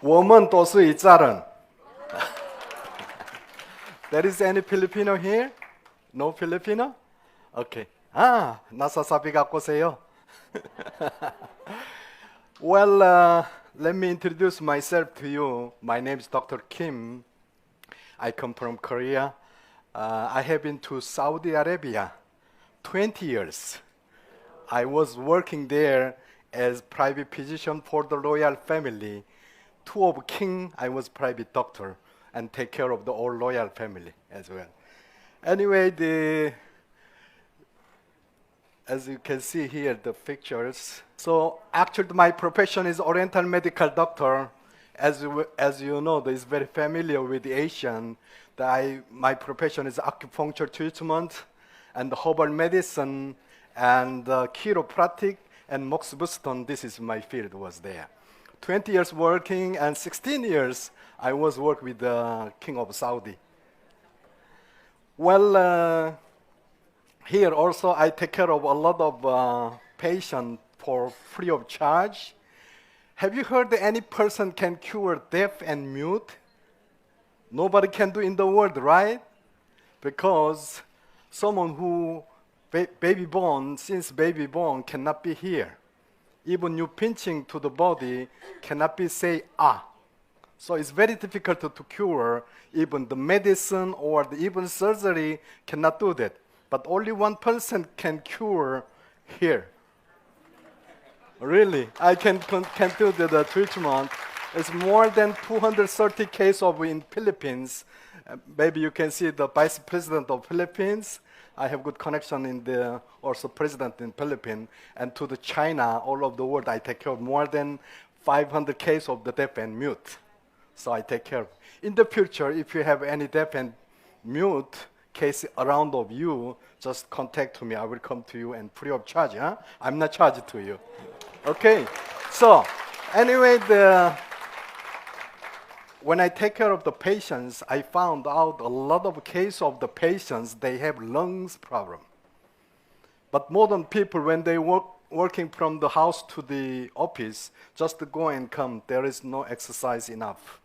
我们都是一家人. There is any Filipino here? No Filipino? Okay. nasasabi 갖고 오세요. Well, let me introduce myself to you. My name is Dr. Kim. I come from Korea. I have been to Saudi Arabia 20 years. I was working there as private physician for the royal family. Two of king, I was private doctor and take care of the whole royal family as well. Anyway, as you can see here, the pictures. So actually my profession is Oriental medical doctor. As you know, is very familiar with Asian. My profession is acupuncture treatment and herbal medicine and chiropractic and Mox Boston. This is my field was there. 20 years working and 16 years I was work with the King of Saudi. Well, here also I take care of a lot of patients for free of charge. Have you heard that any person can cure deaf and mute? Nobody can do in the world, right? Because someone who since baby born cannot be here. Even you pinching to the body cannot be say ah. So it's very difficult to cure. Even the medicine or even surgery cannot do that. But only one person can cure here. Really, I can do the treatment. It's more than 230 cases in Philippines. Maybe you can see the vice president of Philippines. I have good connection in the also president in Philippines and to the China, all of the world. I take care of more than 500 cases of the deaf and mute. So I take care of. In the future, if you have any deaf and mute case around of you, just contact me. I will come to you and free of charge. Huh? I'm not charged to you. Okay. So anyway, when I take care of the patients, I found out a lot of cases of the patients, they have lungs problem. But modern people, when they working from the house to the office, just to go and come, there is no exercise enough.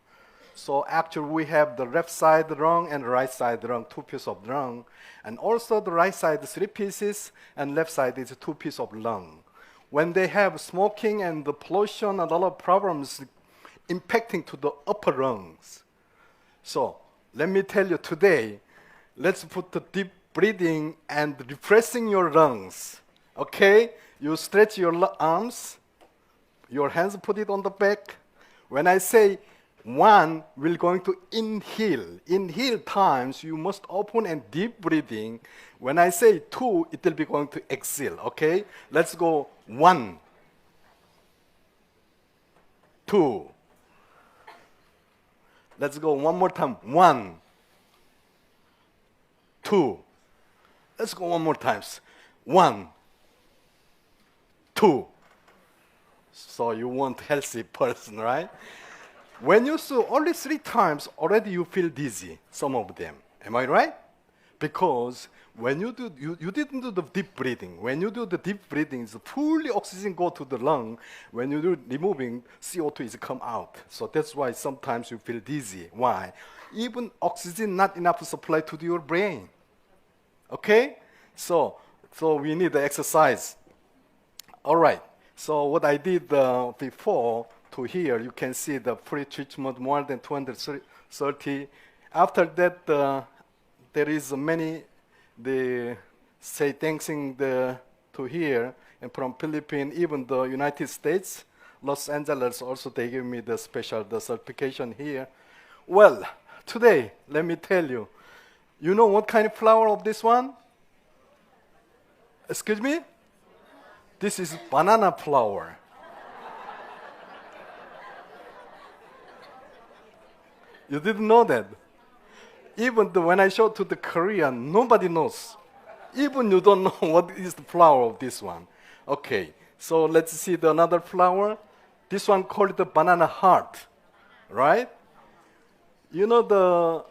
So actually we have the left side lung and right side lung, 2 pieces of lung. And also the right side 3 pieces and left side is 2 pieces of lung. When they have smoking and the pollution and a lot of problems impacting to the upper lungs. So let me tell you today, let's put the deep breathing and refreshing your lungs. Okay? You stretch your arms, your hands put it on the back. When I say 1, we're going to inhale. Inhale times, you must open and deep breathing. When I say 2, it will be going to exhale, okay? Let's go 1, 2. Let's go one more time. 1, 2. Let's go one more time. 1, 2. So you want healthy person, right? When you do only 3 times, already you feel dizzy, some of them. Am I right? Because when you do, you didn't do the deep breathing. When you do the deep breathing, it's fully oxygen go to the lung. When you do removing, CO2 is come out. So that's why sometimes you feel dizzy. Why? Even oxygen not enough supply to your brain. Okay? So we need the exercise. All right. So what I did before to here, you can see the free treatment more than 230. After that, there is many, they say thanks to here and from Philippines, even the United States, Los Angeles also they give me the special certification here. Well, today, let me tell you, you know what kind of flower of this one? Excuse me? This is banana flower. You didn't know that? Even when I show to the Korean, nobody knows. Even you don't know what is the flower of this one. Okay, so let's see another flower. This one called the banana heart, right? You know, the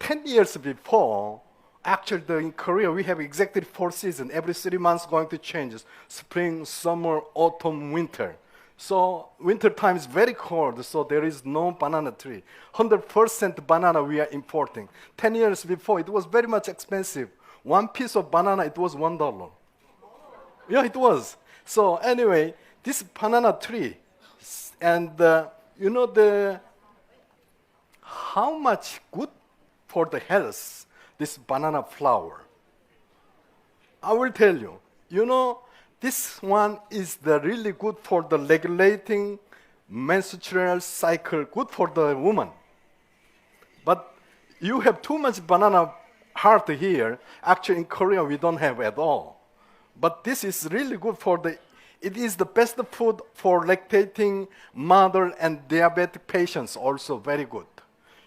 10 years before, actually in Korea we have exactly 4 seasons. Every 3 months going to change. Spring, summer, autumn, winter. So winter time is very cold, so there is no banana tree. 100% banana we are importing. 10 years before, it was very much expensive. One piece of banana, it was $1. Yeah, it was. So anyway, this banana tree, and you know how much good for the health this banana flower. I will tell you. You know, this one is the really good for the regulating menstrual cycle, good for the woman. But you have too much banana heart here. Actually, in Korea, we don't have at all. But this is really good for it is the best food for lactating mother and diabetic patients also very good.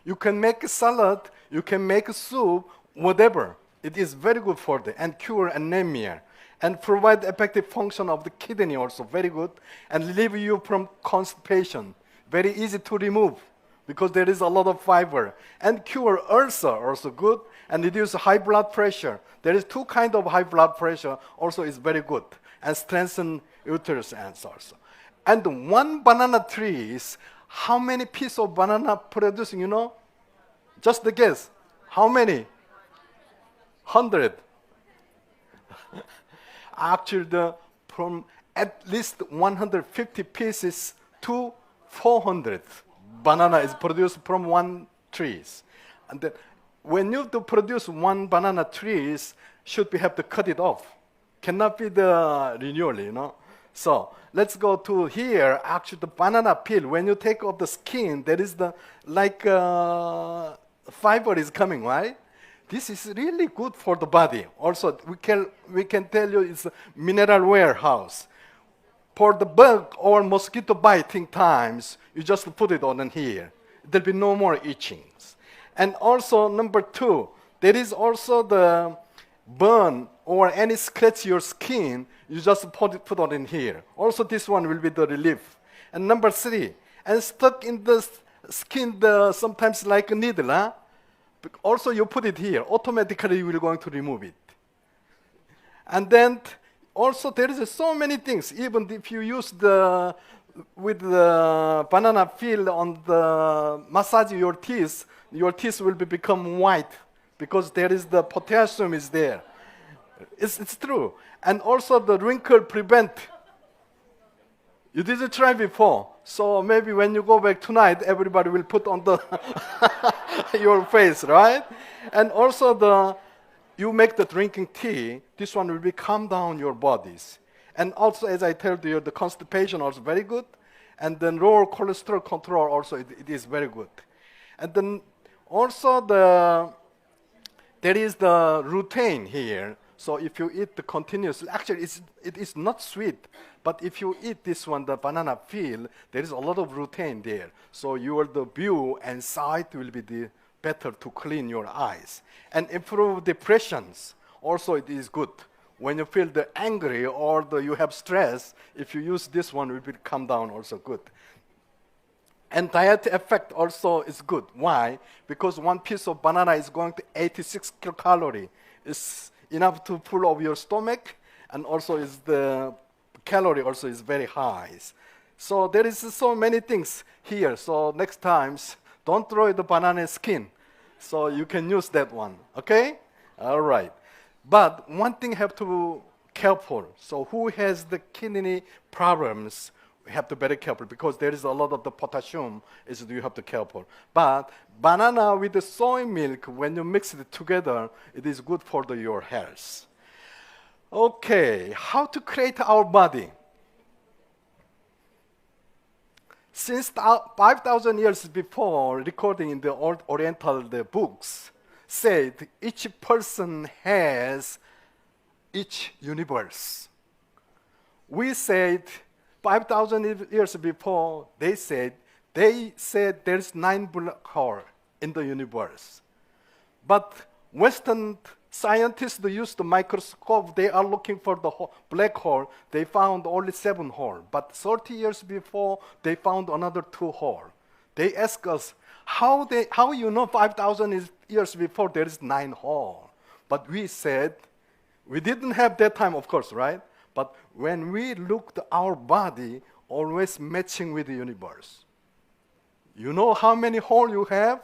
You can make a salad, you can make a soup, whatever. It is very good for and cure anemia and provide effective function of the kidney also very good and relieve you from constipation. Very easy to remove because there is a lot of fiber and cure ulcer also good and reduce high blood pressure. There is two kinds of high blood pressure also is very good and strengthen uterus ends also. And one banana tree is how many pieces of banana producing, you know? Just the guess. How many? 100. Actually, from at least 150 pieces to 400 banana is produced from one trees. And then when you do produce one banana trees, should we have to cut it off? Cannot be the renewal, you know. So let's go to here. Actually, the banana peel. When you take off the skin, there is the fiber is coming, right? This is really good for the body. Also, we can tell you it's a mineral warehouse. For the bug or mosquito biting times, you just put it on here. There'll be no more itchings. And also, number 2, there is also the burn or any scratch your skin, you just put on in here. Also, this one will be the relief. And number 3, and stuck in the skin, sometimes like a needle, huh? Also, you put it here. Automatically, you will going to remove it. And then, also, there is so many things. Even if you use with the banana peel on the massage your teeth will become white because there is the potassium is there. It's true. And also, the wrinkle prevent. You didn't try before, so maybe when you go back tonight, everybody will put on your face, right? And also, you make the drinking tea. This one will be calm down your bodies. And also, as I told you, the constipation also very good, and then lower cholesterol control also it is very good. And then also there is the lutein here. So if you eat the continuously, actually it is not sweet, but if you eat this one, the banana peel, there is a lot of lutein there. So the view and sight will be better to clean your eyes. And improve depressions, also it is good. When you feel angry or you have stress, if you use this one, it will come down also good. And diet effect also is good. Why? Because one piece of banana is going to 86 kilocalories. It's enough to full of your stomach, and also the calorie also is very high. So there is so many things here. So next times, don't throw the banana skin. So you can use that one, okay? All right. But one thing have to be careful. So who has the kidney problems, we have to be very careful because there is a lot of the potassium, you have to be careful. But banana with the soy milk, when you mix it together, it is good for your health. Okay, how to create our body? Since 5,000 years before, recording in the Oriental books, said each person has each universe. We said 5,000 years before, they said there's 9 black holes in the universe. But Western scientists use the microscope, they are looking for the black hole. They found only 7 holes. But 30 years before, they found another 2 holes. They ask us, how you know 5,000 years before there is 9 holes? But we said, we didn't have that time, of course, right? But when we looked at our body, always matching with the universe. You know how many holes you have?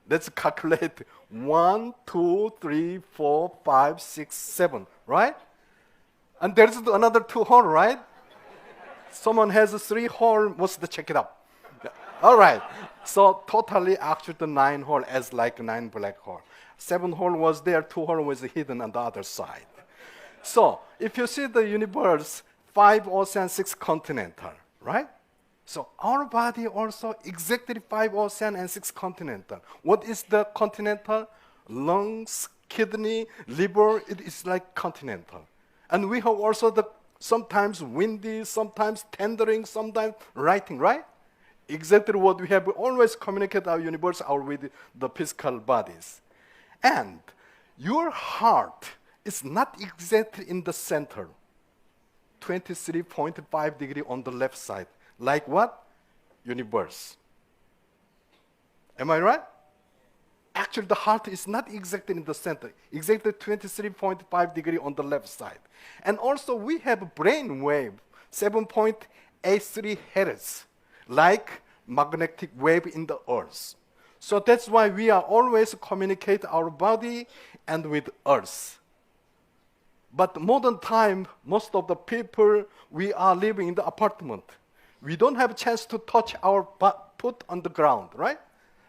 Let's calculate 1, 2, 3, 4, 5, 6, 7, right? And there's another 2 holes, right? Someone has 3 holes, must check it out. All right. So totally actually the 9 holes as like 9 black holes. 7 holes was there, 2 holes was hidden on the other side. So if you see the universe, 5 ocean, 6 continental, right? So our body also exactly 5 ocean and 6 continental. What is the continental? Lungs, kidney, liver, it is like continental. And we have also the sometimes windy, sometimes tendering, sometimes writing, right? Exactly what we have always communicate our universe out with the physical bodies. And your heart is not exactly in the center, 23.5 degree on the left side. Like what? Universe. Am I right? Actually, the heart is not exactly in the center, exactly 23.5 degree on the left side. And also, we have a brain wave, 7.83 hertz, like magnetic wave in the earth. So that's why we are always communicate our body and with earth. But modern time, most of the people, we are living in the apartment. We don't have a chance to touch our foot on the ground, right?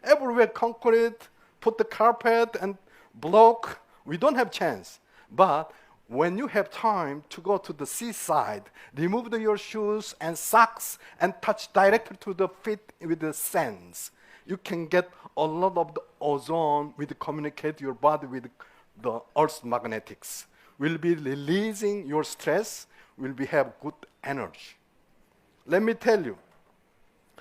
Everywhere concrete, put the carpet and block. We don't have chance. But when you have time to go to the seaside, remove your shoes and socks and touch directly to the feet with the sands. You can get a lot of the ozone with communicate your body with the Earth's magnetics. Will be releasing your stress, will be have good energy. Let me tell you,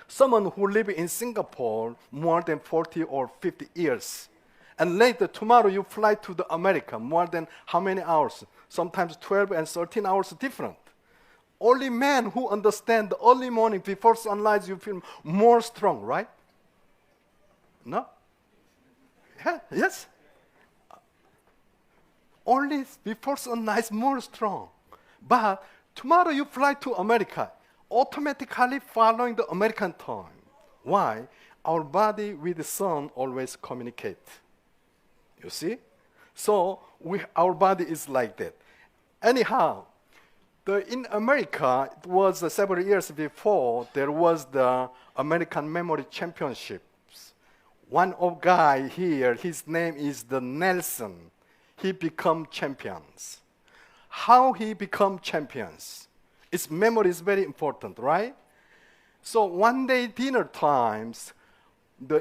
someone who live in Singapore more than 40 or 50 years, and later tomorrow you fly to the America more than how many hours? Sometimes 12 and 13 hours different. Only men who understand the early morning before sunrise, you feel more strong, right? No? Yeah, yes? Only before sunrise more strong. But tomorrow you fly to America, automatically following the American time. Why? Our body with the sun always communicate. You see? So our body is like that. Anyhow, in America, it was several years before, there was the American Memory Championships. One of guy here, his name is the Nelson. He become champions. How he become champions? His memory is very important, right? So one day dinner times,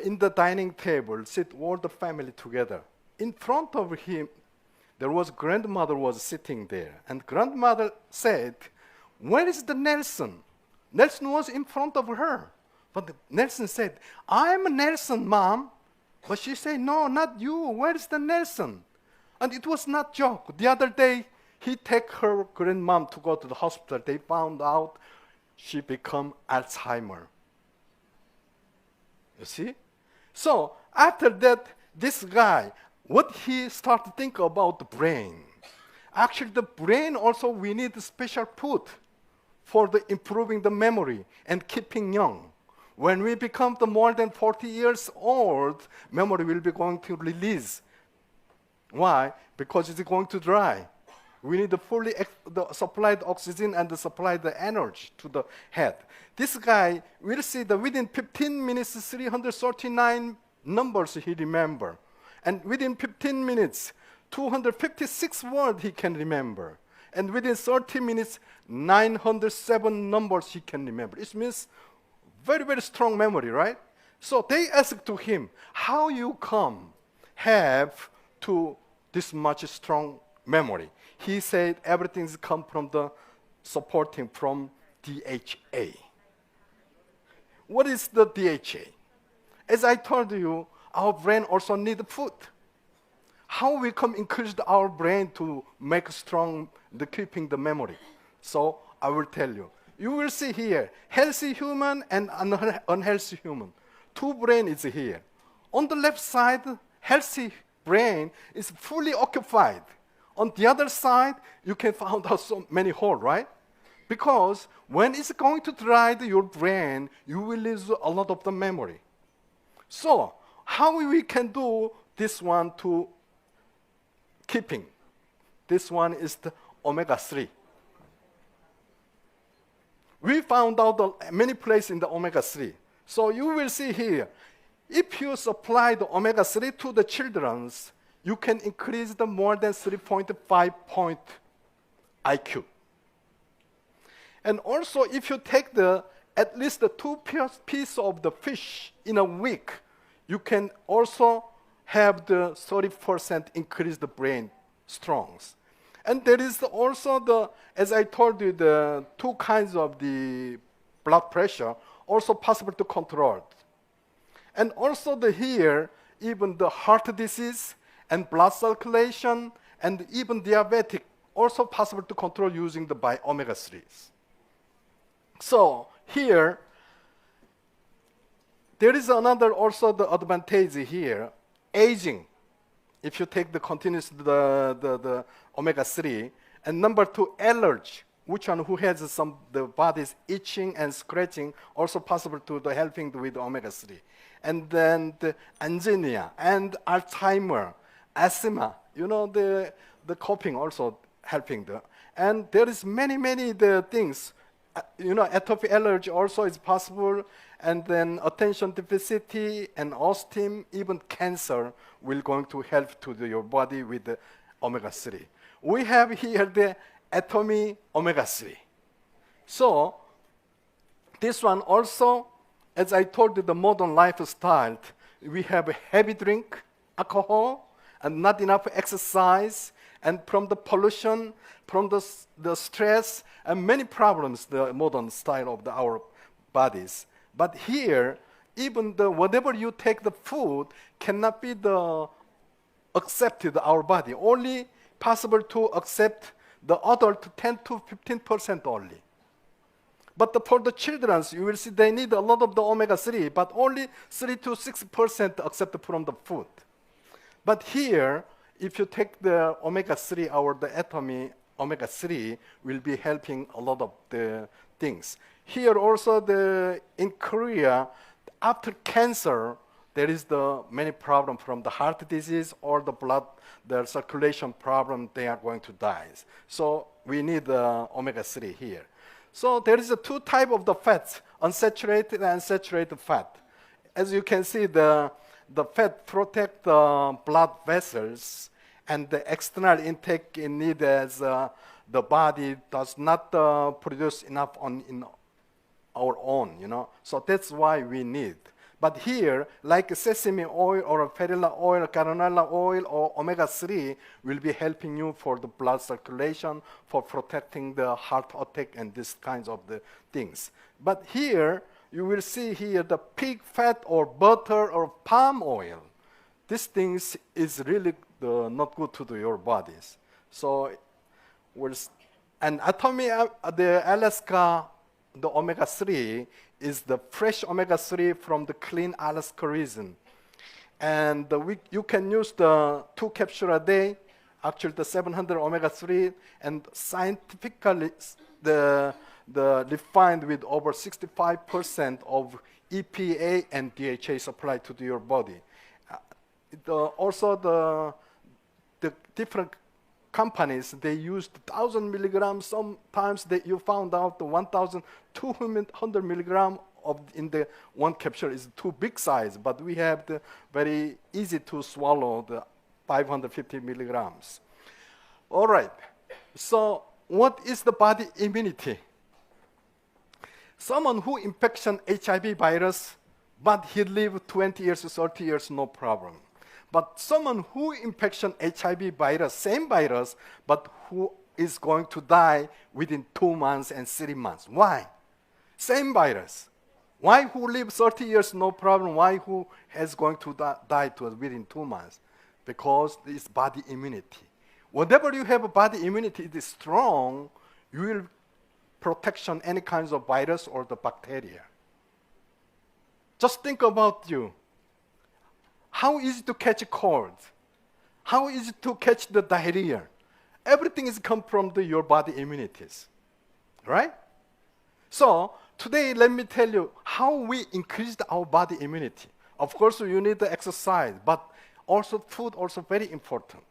in the dining table, sit all the family together. In front of him, there was grandmother was sitting there, and grandmother said, "Where is the Nelson?" Nelson was in front of her, but Nelson said, "I'm Nelson, Mom." But she said, "No, not you. Where is the Nelson?" And it was not joke. The other day, he take her grandmom to go to the hospital. They found out she become Alzheimer. You see? So after that, this guy, what he started to think about the brain. Actually, the brain also, we need special food for the improving the memory and keeping young. When we become the more than 40 years old, memory will be going to release. Why? Because it's going to dry. We need to fully supply the oxygen and supply the energy to the head. This guy will see that within 15 minutes, 339 numbers he remember. And within 15 minutes, 256 words he can remember. And within 30 minutes, 907 numbers he can remember. It means very, very strong memory, right? So they asked to him, how you have to this much strong memory? He said everything's come from the supporting from DHA. What is the DHA? As I told you, our brain also needs food. How we can increase our brain to make strong the keeping the memory? So I will tell you. You will see here, healthy human and unhealthy human. Two brain is here. On the left side, healthy brain is fully occupied. On the other side, you can find out so many holes, right? Because when it's going to dry your brain, you will lose a lot of the memory. So how we can do this one to keeping? This one is the omega-3. We found out many places in the omega-3. So you will see here, if you supply the omega-3 to the children, you can increase the more than 3.5 point IQ. And also, if you take at least the 2 pieces of the fish in a week, you can also have the 30% increase the brain strongs. And there is also as I told you, the 2 kinds of the blood pressure also possible to control. And also here, even the heart disease and blood circulation and even diabetic also possible to control using the omega-3s. So here, there is another also the advantage here, aging. If you take the continuous the omega-3, and number 2, allergy. Which one who has the body's itching and scratching also possible to the helping with omega-3. And then the angina and Alzheimer, asthma, the coughing also helping and there is many the things. Atopic allergy also is possible, and then attention deficit and autism, even cancer will going to help to your body with the omega-3. We have here the atomy omega-3. So this one also, as I told you, the modern lifestyle, we have a heavy drink, alcohol, and not enough exercise, and from the pollution, from the stress, and many problems, the modern style of our bodies. But here, even whatever you take the food cannot be accepted our body. Only possible to accept the adult 10 to 15% only. But for the children, you will see they need a lot of the omega-3, but only 3 to 6% accepted from the food. But here, if you take the omega-3 or the atomy omega-3 will be helping a lot of the things. Here also in Korea, after cancer, there is many problems from the heart disease or the blood, the circulation problem, they are going to die. So we need the omega-3 here. So there is 2 types of the fats, unsaturated and saturated fat. As you can see, the fat protect the blood vessels, and the external intake is needed as the body does not produce enough in our own, So that's why we need. But here, like sesame oil or perilla oil, canola oil, or omega-3 will be helping you for the blood circulation, for protecting the heart attack and these kinds of the things. But here, you will see here the pig fat or butter or palm oil. These things is really not good to your bodies. So, and atomy, the Alaska, the omega-3 is the fresh omega-3 from the clean Alaska region. And you can use the 2 capsules a day, actually the 700 omega-3, and scientifically the refined with over 65% of EPA and DHA supplied to your body. Also the different companies, they used 1,000 milligrams. Sometimes you found out the 1,200 milligram in the 1 capsule is too big size, but we have the very easy to swallow, the 550 milligrams. All right, so what is the body immunity? Someone who infection HIV virus, but he lived 20 years, 30 years, no problem. But someone who infection HIV virus, same virus, but who is going to die within 2 months and 3 months. Why? Same virus. Why who live 30 years, no problem? Why who is going to die within 2 months? Because it's body immunity. Whatever you have a body immunity, it is strong, you will protection any kinds of virus or the bacteria. Just think about you. How easy to catch a cold? How easy to catch the diarrhea? Everything is come from your body immunities. right? So today, let me tell you how we increased our body immunity. Of course, you need the exercise, but also food also very important.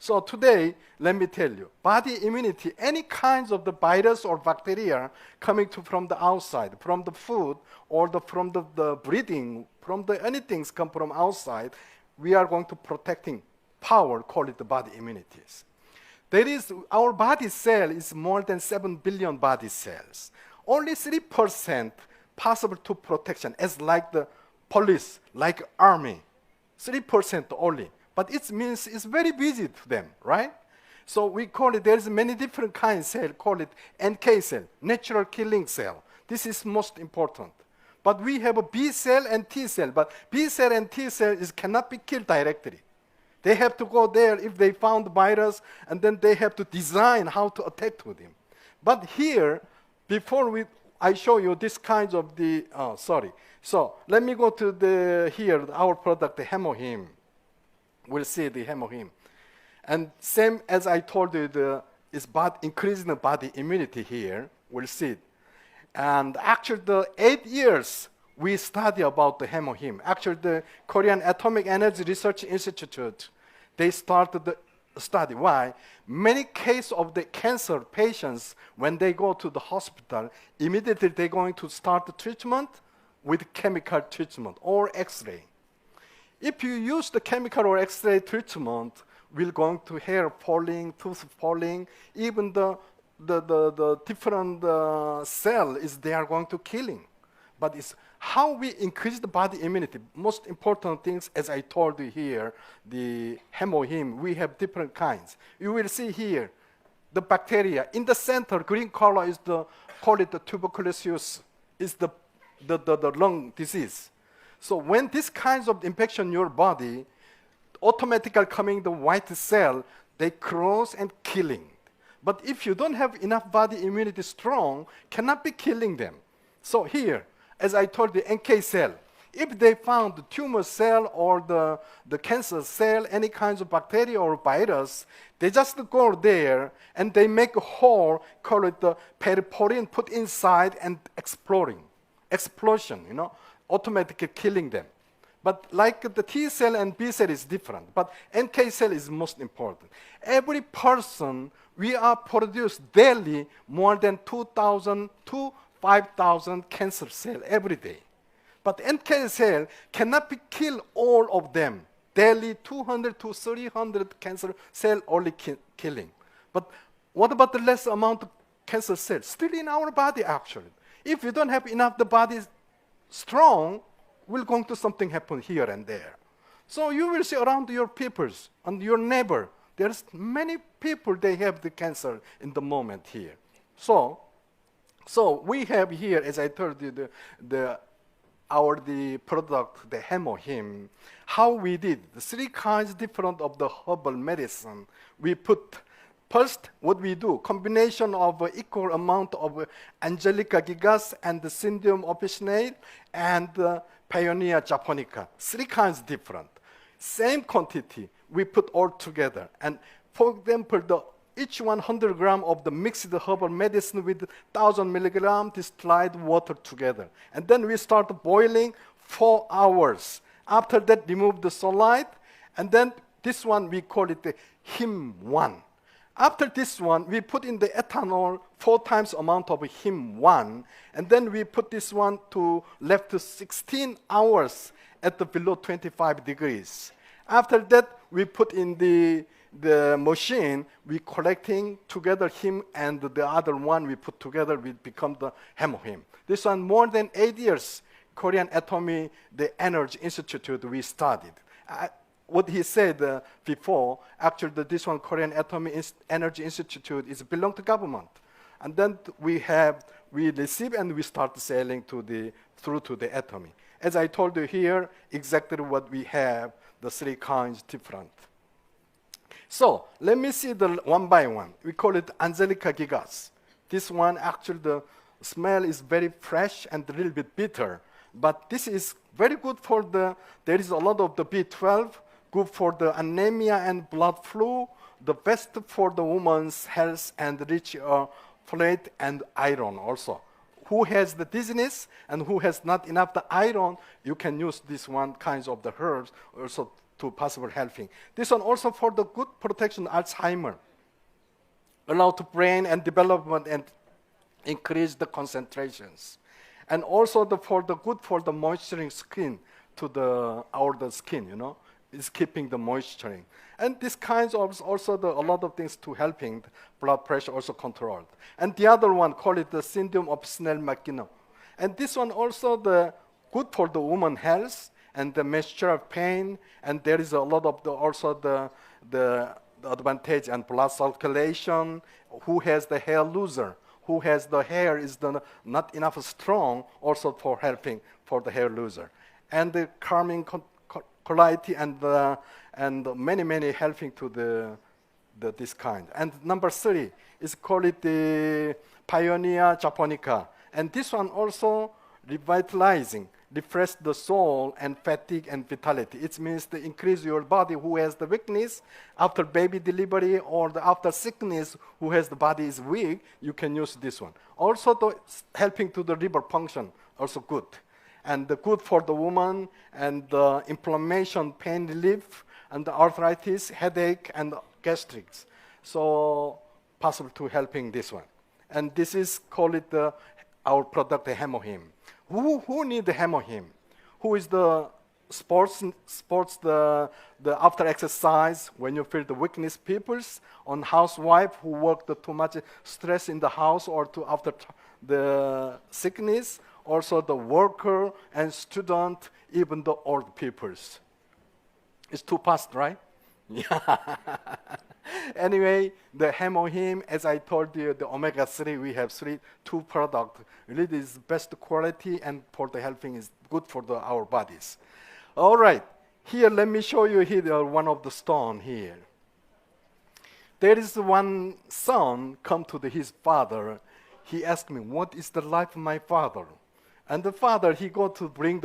So today, let me tell you, body immunity, any kinds of the virus or bacteria coming from the outside, from the food or from the breathing, from the anything come from outside, we are going to protecting power, call it the body immunities. There is, our body cell is more than 7 billion body cells. Only 3% possible to protection, as like the police, like army. 3% only. But it means it's very busy to them, right? So we call it, there's many different kinds of cell, call it NK cell, natural killing cell. This is most important. But we have a B cell and T cell, but B cell and T cell cannot be killed directly. They have to go there if they found the virus, and then they have to design how to attack to them. But here, before I show you this kind of the, So let me go to here, our product, the hemohim. We'll see the hemohim. And same as I told you, is increasing the body immunity here. We'll see it. And actually, the 8 years we study about the hemohim. Actually, the Korean Atomic Energy Research Institute, they started the study. Why? Many cases of the cancer patients, when they go to the hospital, immediately they're going to start the treatment with chemical treatment or X-ray. If you use the chemical or X-ray treatment, we're going to hair falling, tooth falling, even the different cell they are going to killing. But it's how we increase the body immunity. Most important things, as I told you here, the hemohim, we have different kinds. You will see here, the bacteria. In the center, green color is call it the tuberculosis, is the lung disease. So when this kinds of infection in your body, automatically coming the white cell, they cross and killing. But if you don't have enough body immunity strong, cannot be killing them. So here, as I told you, NK cell, if they found the tumor cell or the cancer cell, any kinds of bacteria or virus, they just go there and they make a hole, call it the periporine, put inside and explosion, automatically killing them. But like the T cell and B cell is different, but NK cell is most important. Every person, we are produced daily more than 2,000 to 5,000 cancer cells every day. But NK cell cannot be kill all of them. Daily 200 to 300 cancer cell only killing. But what about the less amount of cancer cells? Still in our body actually. If you don't have enough the body strong, will going to something happen here and there. So you will see around your peoples and your neighbor, there's many people they have the cancer in the moment here. So we have here, as I told you, the product, the hemohim, how we did the 3 kinds different of the herbal medicine. We put first, what we do, combination of equal amount of Angelica gigas and the Syndium officinale and Paeonia japonica. 3 kinds different. Same quantity, we put all together. And for example, each 100 gram of the mixed herbal medicine with 1,000 milligram distilled water together. And then we start boiling 4 hours. After that, remove the sunlight. And then this one, we call it the him 1. After this one, we put in the ethanol 4 times amount of him 1, and then we put this one to left to 16 hours at the below 25 degrees. After that, we put in the machine, we collecting together him and the other one we put together, we become the hemohim. This one more than 8 years, Korean Atomy, the Energy Institute, we studied. What he said before, actually this one, Korean Atomic Energy Institute, is belong to government. And then we receive and we start selling through to the Atomy. As I told you here, exactly what we have, the 3 kinds different. So let me see the one by one. We call it Angelica gigas. This one, actually the smell is very fresh and a little bit bitter. But this is very good for there is a lot of the B12, good for the anemia and blood flow, the best for the woman's health and rich folate, and iron also. Who has the dizziness and who has not enough the iron, you can use this one kinds of the herbs also to possible helping. This one also for the good protection Alzheimer, allow to brain and development and increase the concentrations. And also for the good for the moisturizing skin to the skin, is keeping the moisturing. And this kinds of also a lot of things to helping the blood pressure also controlled. And the other one, call it the syndrome of Snell-McGinnis. And this one also the good for the woman health and the menstrual pain. And there is a lot of also the advantage and blood circulation. Who has the hair loser? Who has the hair is not enough strong, also for helping for the hair loser. And the calming quality and many helping to this kind. And number 3 is called it the Pioneer Japonica. And this one also revitalizing, refresh the soul and fatigue and vitality. It means to increase your body who has the weakness after baby delivery or after sickness who has the body is weak, you can use this one. Also helping to the liver function, also good. And the good for the woman and the inflammation, pain relief, and the arthritis, headache, and gastrics. So possible to helping this one. And this is call it our product, the hemohim. Who need the hemohim? Who is the sports the after exercise when you feel the weakness peoples on housewife who work too much stress in the house or after the sickness, also the worker and student, even the old peoples. It's too fast, right? Yeah. Anyway, the hemohim, as I told you, the omega-3, we have two products. Really, this is best quality and for the helping is good for our bodies. All right, here, let me show you here one of the stone here. There is one son come to his father. He asked me, what is the life of my father? And the father, he go to bring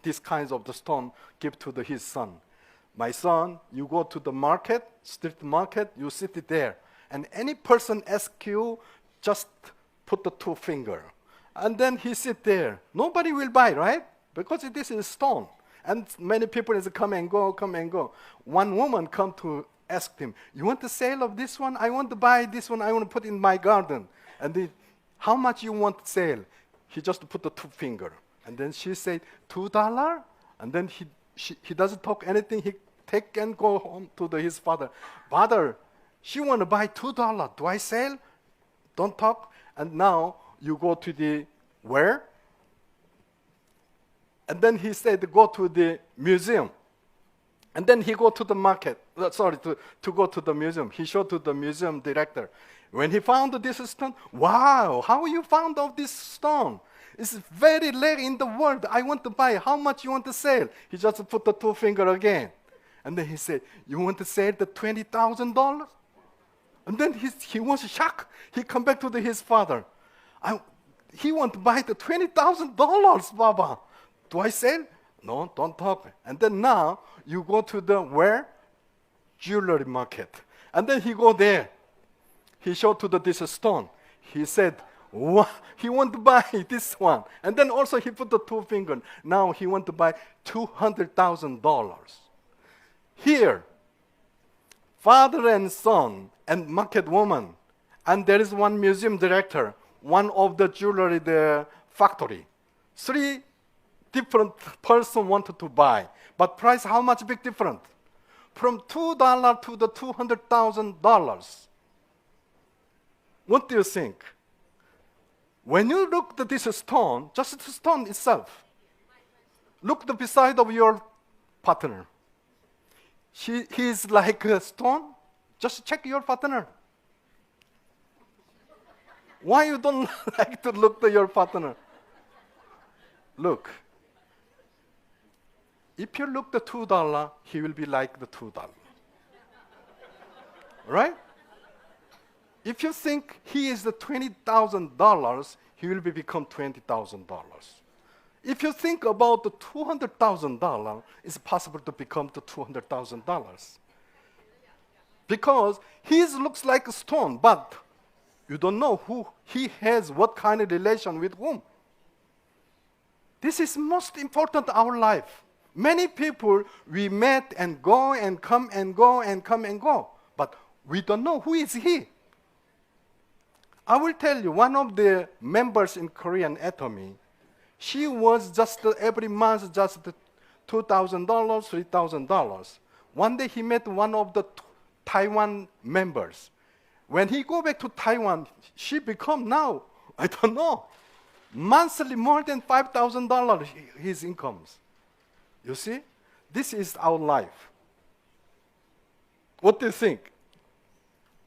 these kinds of the stone, give to his son. My son, you go to the market, street market, you sit there. And any person ask you, just put the 2 finger. And then he sit there. Nobody will buy, right? Because this is stone. And many people is come and go, come and go. One woman come to ask him, you want the sale of this one? I want to buy this one. I want to put in my garden. And how much you want to sell? He just put the 2 finger. And then she said, $2? And then he doesn't talk anything. He take and go home to his father. Father, she want to buy $2. Do I sell? Don't talk. And now you go to where? And then he said, go to the museum. And then he go to the market. To go to the museum. He showed to the museum director. When he found this stone, wow, how you found of this stone? It's very rare in the world. I want to buy. How much you want to sell? He just put the 2 finger again. And then he said, you want to sell the $20,000? And then he was shocked. He come back to his father. He want to buy the $20,000, Baba. Do I sell? No, don't talk. And then now you go to where? Jewelry market. And then he go there. He showed to this stone. He said, he want to buy this one. And then also he put the 2 finger. Now he want to buy $200,000. Here, father and son and market woman. And there is one museum director, one of the jewelry factory. 3 different person wanted to buy. But price, how much big different? From $2 to the $200,000. What do you think? When you look at this stone, just the stone itself, look beside of your partner. He is like a stone. Just check your partner. Why you don't like to look at your partner? Look. If you look the $2, he will be like the $2. Right? If you think he is the $20,000, he will become $20,000. If you think about the $200,000, it's possible to become the $200,000. Because he looks like a stone, but You don't know who he has, what kind of relation with whom. This is most important in our life. Many people we met and go and come and go and come and go, but we don't know who is he. I will tell you, one of the members in Korean atomy, she was just every month just $2,000, $3,000. One day he met one of the Taiwan members. When he go back to Taiwan, she become now, I don't know, monthly more than $5,000 his incomes. You see, this is our life. What do you think?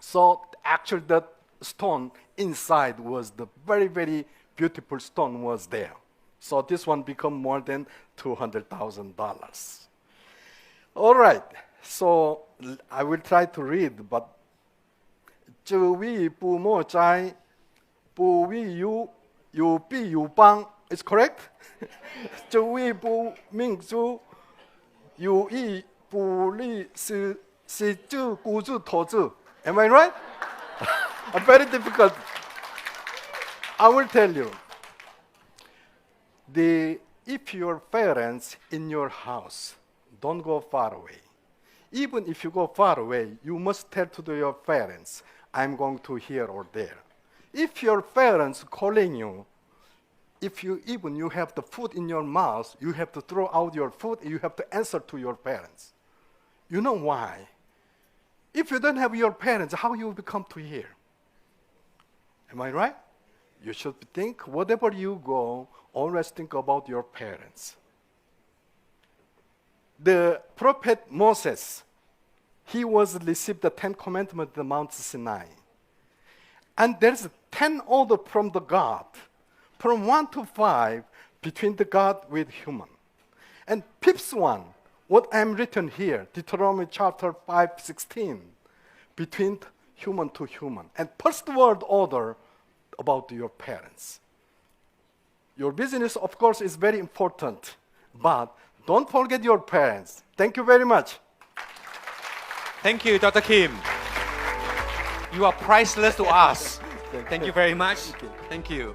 So actually that stone inside was the very, very beautiful stone was there. So this one become more than $200,000. All right, so I will try to read, but 这位父母在不为有必有帮 is correct? 这位不民主有意不利是就股主投资 Am I right? Very difficult. I will tell you. If your parents in your house, don't go far away. Even if you go far away, you must tell to your parents, I'm going to here or there. If your parents calling you, if you have the food in your mouth, you have to throw out your food, you have to answer to your parents. You know why? If you don't have your parents, how you will come to here? Am I right? You should think, whatever you go, always think about your parents. The prophet Moses, he was received the 10 commandments at Mount Sinai. And there's 10 orders from the God, from 1 to 5, between the God with human. And fifth one, what I'm written here, Deuteronomy chapter 5:16, between human to human. And first word order about your parents. Your business, of course, is very important, but don't forget your parents. Thank you very much. Thank you, Dr. Kim. You are priceless to us. Thank you very much. Thank you.